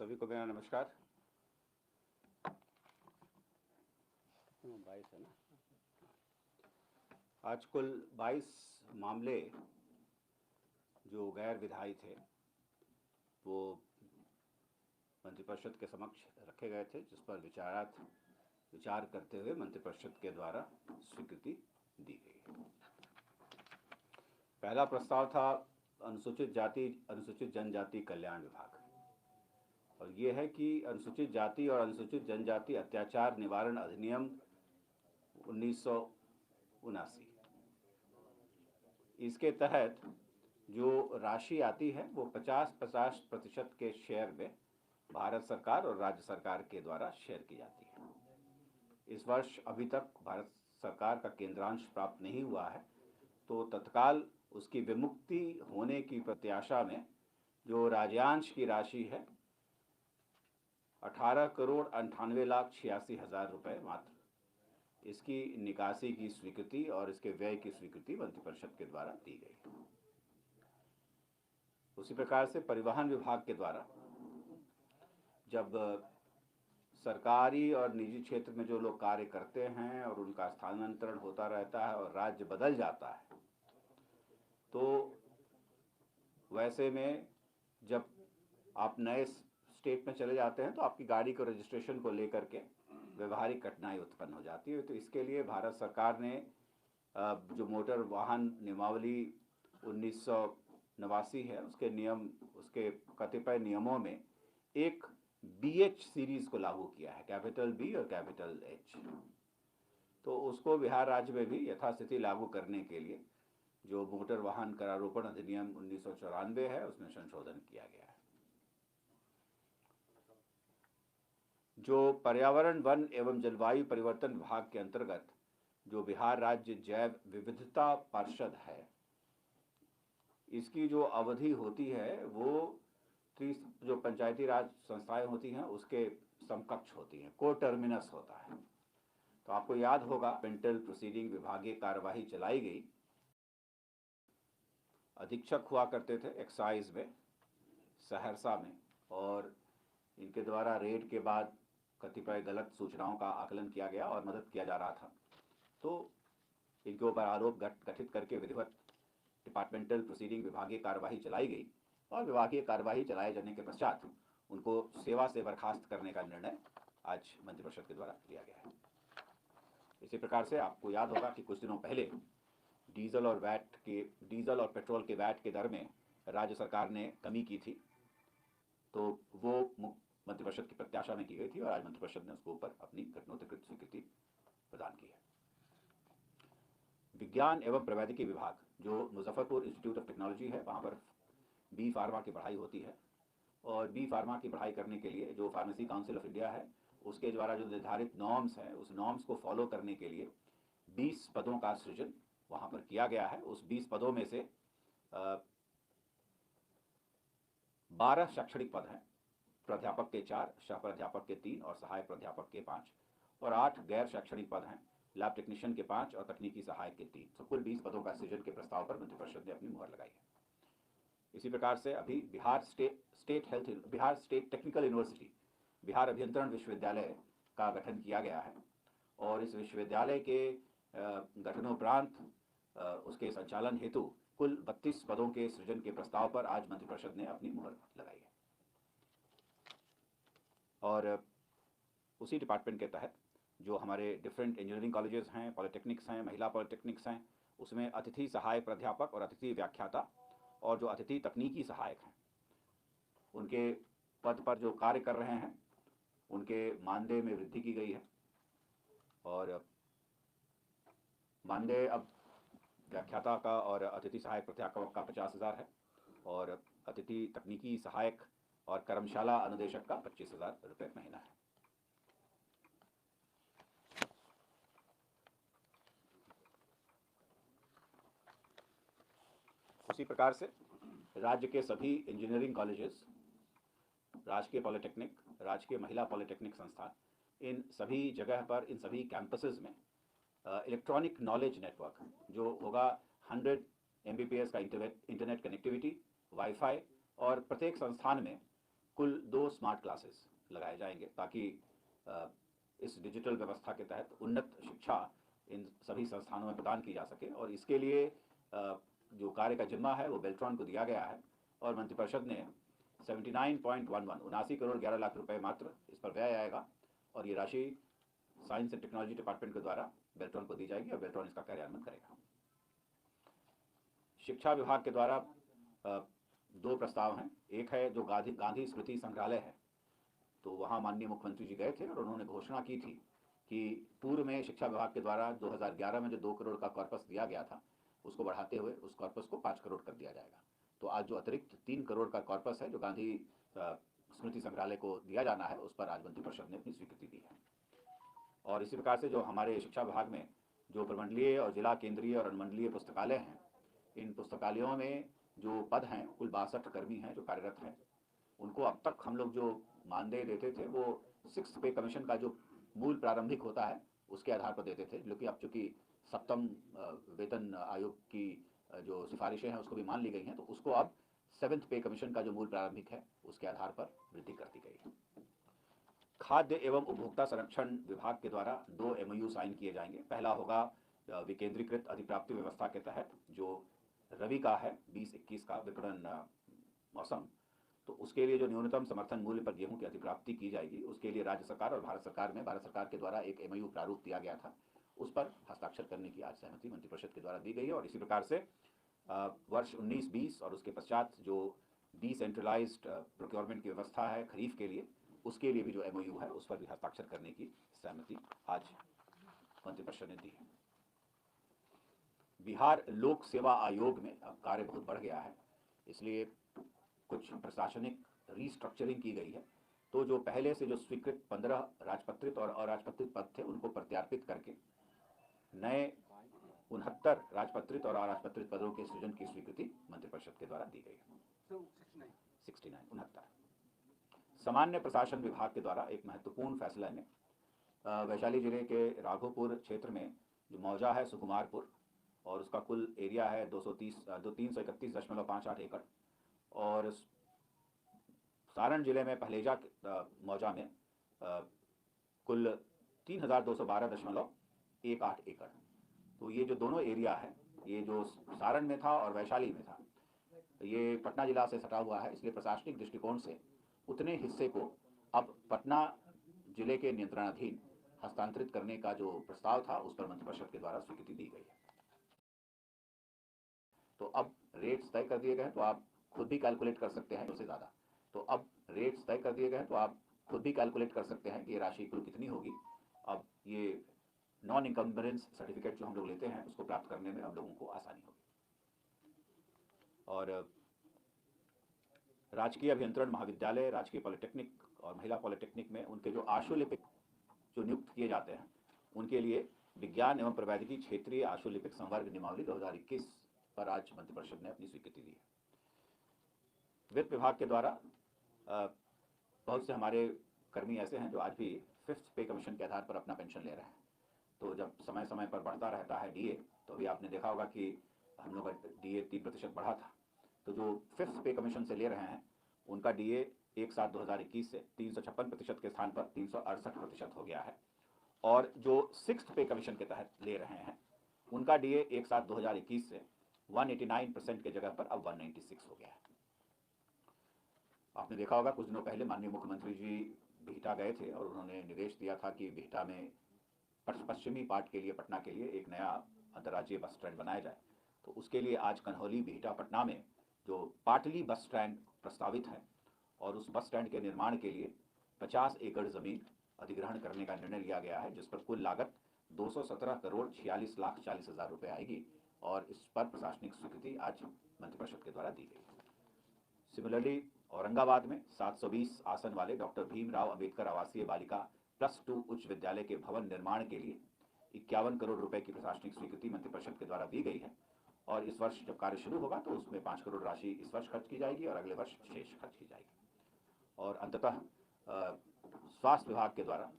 सभी को मेरा नमस्कार। 22 है ना। आज कुल 22 मामले जो गैर विधायी थे वो मंत्रिपरिषद के समक्ष रखे गए थे, जिस पर विचार करते हुए मंत्रिपरिषद के द्वारा स्वीकृति दी गई। पहला प्रस्ताव था अनुसूचित जाति अनुसूचित जनजाति कल्याण विभाग, और ये है कि अनुसूचित जाति और अनुसूचित जनजाति अत्याचार निवारण अधिनियम 1979, इसके तहत जो राशि आती है वो 50-50% के शेयर में भारत सरकार और राज्य सरकार के द्वारा शेयर की जाती है। इस वर्ष अभी तक भारत सरकार का केंद्रांश प्राप्त नहीं हुआ है, तो तत्काल उसकी विमुक्ति होने की प्रत्याशा में जो राज्यांश की राशि है 18,98,86,000 रुपये मात्र, इसकी निकासी की स्वीकृति और इसके व्यय की स्वीकृति मंत्रिपरिषद के द्वारा दी गई। उसी प्रकार से परिवहन विभाग के द्वारा जब सरकारी और निजी क्षेत्र में जो लोग कार्य करते हैं और उनका स्थानांतरण होता रहता है और राज्य बदल जाता है, तो वैसे में जब आप नए स्टेट में चले जाते हैं तो आपकी गाड़ी को रजिस्ट्रेशन को लेकर के व्यवहारिक कठिनाई उत्पन्न हो जाती है। तो इसके लिए भारत सरकार ने जो मोटर वाहन नियमावली 1989 है, उसके कतिपय नियमों में एक BH सीरीज को लागू किया है, कैपिटल B और कैपिटल H। तो उसको बिहार राज्य में भी यथास्थिति लागू करने के लिए जो मोटर वाहन करारोपण अधिनियम 1994 है, उसमें संशोधन किया गया है। जो पर्यावरण, वन एवं जलवायु परिवर्तन विभाग के अंतर्गत जो बिहार राज्य जैव विविधता परिषद है, इसकी जो अवधि होती है वो जो पंचायती राज संस्थाएं होती हैं उसके समकक्ष होती हैं, को टर्मिनस होता है। तो आपको याद होगा पेंटल प्रोसीडिंग विभागीय कार्यवाही चलाई गई। अधीक्षक हुआ करते थे एक्साइज में सहरसा में, और इनके द्वारा रेड के बाद कतिपय गलत सूचनाओं का आकलन किया गया और मदद किया जा रहा था, तो इनके ऊपर आरोप गठित करके विधिवत डिपार्टमेंटल प्रोसीडिंग विभागीय कार्यवाही चलाई गई, और विभागीय कार्यवाही चलाए जाने के पश्चात उनको सेवा से बर्खास्त करने का निर्णय आज मंत्रिपरिषद के द्वारा लिया गया है। इसी प्रकार से आपको याद होगा कि कुछ दिनों पहले डीजल और पेट्रोल के वैट के दर में राज्य सरकार ने कमी की थी, तो वो मंत्रिपरिषद की प्रत्याशा में की गई थी और आज मंत्रिपरिषद ने उसके ऊपर अपनी घटनोत्कट स्वीकृति प्रदान की है। विज्ञान एवं प्रौद्योगिकी विभाग जो मुजफ्फरपुर इंस्टीट्यूट ऑफ टेक्नोलॉजी है, वहाँ पर बी फार्मा की पढ़ाई होती है, और बी फार्मा की पढ़ाई करने के लिए जो फार्मेसी काउंसिल ऑफ इंडिया है उसके द्वारा जो निर्धारित नॉर्म्स हैं, उस नॉर्म्स को फॉलो करने के लिए 20 पदों का सृजन वहाँ पर किया गया है। उस 20 पदों में से 12 शैक्षणिक पद हैं, प्राध्यापक के 4, सह प्राध्यापक के 3 और सहायक प्राध्यापक के 5, और 8 गैर शैक्षणिक पद हैं, लैब टेक्नीशियन के 5 और तकनीकी सहायक के 3। तो कुल 20 पदों का सृजन के प्रस्ताव पर मंत्रिपरिषद ने अपनी मुहर लगाई है। इसी प्रकार से अभी Bihar state technical university, Bihar अभियंत्रण विश्वविद्यालय का गठन किया गया है, और इस विश्वविद्यालय के गठनोपरांत उसके संचालन हेतु कुल 32 पदों के सृजन के प्रस्ताव पर आज मंत्रिपरिषद ने अपनी मुहर लगाई है। और उसी डिपार्टमेंट के तहत जो हमारे डिफरेंट इंजीनियरिंग कॉलेजेस हैं, पॉलिटेक्निक्स हैं, महिला पॉलिटेक्निक्स हैं, उसमें अतिथि सहायक प्राध्यापक और अतिथि व्याख्याता और जो अतिथि तकनीकी सहायक हैं, उनके पद पर जो कार्य कर रहे हैं उनके मानदेय में वृद्धि की गई है। और मानदेय अब व्याख्याता का और अतिथि सहायक प्राध्यापक का 50,000 है, और अतिथि तकनीकी सहायक और कर्मशाला अनुदेशक का 25,000 रुपये महीना है। उसी प्रकार से राज्य के सभी इंजीनियरिंग कॉलेजेस, राजकीय पॉलिटेक्निक, राजकीय महिला पॉलिटेक्निक संस्थान, इन सभी जगह पर, इन सभी कैंपसेस में इलेक्ट्रॉनिक नॉलेज नेटवर्क जो होगा 100 Mbps का इंटरनेट कनेक्टिविटी, वाईफाई, और प्रत्येक संस्थान में कुल 2 स्मार्ट क्लासेस लगाए जाएंगे ताकि इस डिजिटल व्यवस्था के तहत उन्नत शिक्षा इन सभी संस्थानों में प्रदान की जा सके। और इसके लिए जो कार्य का जिम्मा है वो बेल्ट्रॉन को दिया गया है और मंत्रिपरिषद ने 79 करोड़ 11 लाख रुपए मात्र इस पर व्यय आएगा और ये राशि साइंस एंड टेक्नोलॉजी डिपार्टमेंट के द्वारा बेल्ट्रॉन को दी जाएगी और बेल्ट्रॉन इसका कार्यान्वयन करेगा। शिक्षा विभाग के द्वारा 2 प्रस्ताव हैं। एक है जो गांधी स्मृति संग्रहालय है, तो वहाँ माननीय मुख्यमंत्री जी गए थे और उन्होंने घोषणा की थी कि पूर्व में शिक्षा विभाग के द्वारा 2011 में जो 2 करोड़ का कॉर्पस दिया गया था उसको बढ़ाते हुए उस कॉर्पस को 5 करोड़ कर दिया जाएगा। तो आज जो अतिरिक्त 3 करोड़ का कॉर्पस है जो गांधी स्मृति संग्रहालय को दिया जाना है उस पर आज मंत्रिपरिषद ने अपनी स्वीकृति दी है। और इसी प्रकार से जो हमारे शिक्षा विभाग में जो प्रमंडलीय और जिला केंद्रीय और अनुमंडलीय पुस्तकालय हैं, इन पुस्तकालयों में जो पद हैं कुल 62 कर्मी हैं जो कार्यरत हैं। उनको अब तक हम लोग जो मानदेय देते थे वो 6th पे कमीशन का जो मूल प्रारंभिक होता है उसके आधार पर देते थे, जो कि अब चूँकि 7th वेतन आयोग की जो सिफारिशें हैं उसको भी मान ली गई हैं, तो उसको अब 7th पे कमीशन का जो मूल प्रारंभिक है उसके आधार पर वृद्धि कर दी गई है। खाद्य एवं उपभोक्ता संरक्षण विभाग के द्वारा 2 MOU साइन किए जाएंगे। पहला होगा विकेंद्रीकृत अधिप्राप्ति व्यवस्था के तहत जो रबी का है 20-21 का विपणन मौसम, तो उसके लिए जो न्यूनतम समर्थन मूल्य पर गेहूं की अधिप्राप्ति की जाएगी उसके लिए राज्य सरकार और भारत सरकार के द्वारा एक MOU प्रारूप दिया गया था, उस पर हस्ताक्षर करने की आज सहमति मंत्रिपरिषद के द्वारा दी गई है। और इसी प्रकार से वर्ष 19-20 और उसके पश्चात जो डिसेंट्रलाइज्ड प्रोक्योरमेंट की व्यवस्था है खरीफ के लिए, उसके लिए भी जो MOU है उस पर भी हस्ताक्षर करने की सहमति आज मंत्रिपरिषद ने दी है। बिहार लोक सेवा आयोग में अब कार्य बहुत बढ़ गया है, इसलिए कुछ प्रशासनिक रीस्ट्रक्चरिंग की गई है। तो जो पहले से जो स्वीकृत 15 राजपत्रित और अराजपत्रित पद थे उनको प्रत्यार्पित करके नए 69 राजपत्रित और अराजपत्रित पदों के सृजन की स्वीकृति मंत्रिपरिषद के द्वारा दी गई है। 69 सामान्य प्रशासन विभाग के द्वारा एक महत्वपूर्ण फैसला ने वैशाली जिले के राघोपुर क्षेत्र में जो मौजा है सुकुमारपुर और उसका कुल एरिया है 331.58 एकड़ और सारण जिले में पहलेजा मौजा में कुल 3212.18 एकड़। तो ये जो दोनों एरिया है ये जो सारण में था और वैशाली में था, ये पटना जिला से सटा हुआ है, इसलिए प्रशासनिक दृष्टिकोण से उतने हिस्से को अब पटना जिले के नियंत्रणाधीन हस्तांतरित करने का जो प्रस्ताव था उस पर मंत्रिपरिषद के द्वारा स्वीकृति दी गई है। तो अब रेट्स तय कर दिए गए हैं, तो आप खुद भी कैलकुलेट कर सकते हैं उससे ज़्यादा। तो अब रेट्स तय कर दिए गए हैं, तो आप खुद भी कैलकुलेट कर सकते हैं कि ये राशि कुल कितनी होगी। अब ये नॉन इनकम्बरेंस सर्टिफिकेट जो हम लोग लेते हैं उसको प्राप्त करने में हम लोगों को आसानी होगी। और राजकीय अभियंत्रण महाविद्यालय, राजकीय पॉलिटेक्निक और महिला पॉलिटेक्निक में उनके जो आशुलिपिक जो नियुक्त किए जाते हैं उनके लिए विज्ञान एवं प्रौद्योगिकी क्षेत्रीय आशुलिपिक संवर्ग नियमावली 2021 पर आज मंत्रिपरिषद ने अपनी स्वीकृति दी है। वित्त विभाग के द्वारा बहुत से हमारे कर्मी ऐसे हैं जो आज भी 5th पे कमीशन के आधार पर अपना पेंशन ले रहे हैं। तो जब समय समय पर बढ़ता रहता है DA, तो अभी आपने देखा होगा कि हम लोग का DA 3% बढ़ा था। तो जो 5th पे कमीशन से ले रहे हैं उनका DA 1/7/2021 से 356% के स्थान पर 368% हो गया है और जो 6th पे कमीशन के तहत ले रहे हैं उनका DA 1/7/2021 से 189% के जगह पर अब 196 हो गया है। आपने देखा होगा कुछ दिनों पहले माननीय मुख्यमंत्री जी बिहटा गए थे और उन्होंने निर्देश दिया था कि बिहटा में पश्चिमी पार्ट के लिए पटना के लिए एक नया अंतर्राज्यीय बस स्टैंड बनाया जाए। तो उसके लिए आज कन्हौली बिहटा पटना में जो पाटली बस स्टैंड प्रस्तावित है और उस बस स्टैंड के निर्माण के लिए 50 एकड़ ज़मीन अधिग्रहण करने का निर्णय लिया गया है, जिस पर कुल लागत 217,46,40,000 रुपये आएगी और इस पर प्रशासनिक स्वीकृति आज मंत्रिपरिषद के द्वारा दी गई। सिमिलरली औरंगाबाद में 720 आसन वाले डॉक्टर भीमराव अंबेडकर आवासीय बालिका +2 उच्च विद्यालय के भवन निर्माण के लिए 51 करोड़ रुपए की प्रशासनिक स्वीकृति मंत्रिपरिषद के द्वारा दी गई है और इस वर्ष जब कार्य शुरू होगा तो उसमें 5 करोड़ राशि इस वर्ष खर्च की जाएगी और अगले वर्ष शेष खर्च की जाएगी। और अंततः स्वास्थ्य विभाग के द्वारा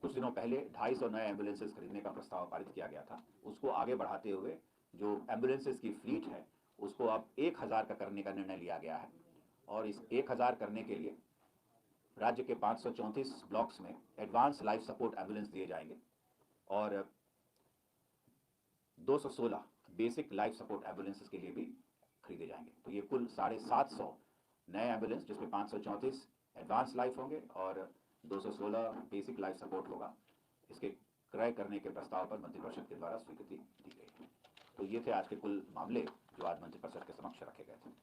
कुछ दिनों पहले 250 नए एम्बुलेंसेज खरीदने का प्रस्ताव पारित किया गया था, उसको आगे बढ़ाते हुए जो एम्बुलेंसेज की फ्लीट है उसको अब 1000 का करने का निर्णय लिया गया है और इस 1000 करने के लिए राज्य के 534 ब्लॉक्स में एडवांस लाइफ सपोर्ट एम्बुलेंस दिए जाएंगे और 216 बेसिक लाइफ सपोर्ट एम्बुलेंसेस के लिए भी खरीदे जाएंगे। तो ये कुल 750 नए एम्बुलेंस, जिसमें 534 एडवांस लाइफ होंगे और 216 बेसिक लाइफ सपोर्ट होगा, इसके क्रय करने के प्रस्ताव पर मंत्रिपरिषद के द्वारा स्वीकृति दी गई है। तो ये थे आज के कुल मामले जो आज मंत्रिपरिषद के समक्ष रखे गए थे।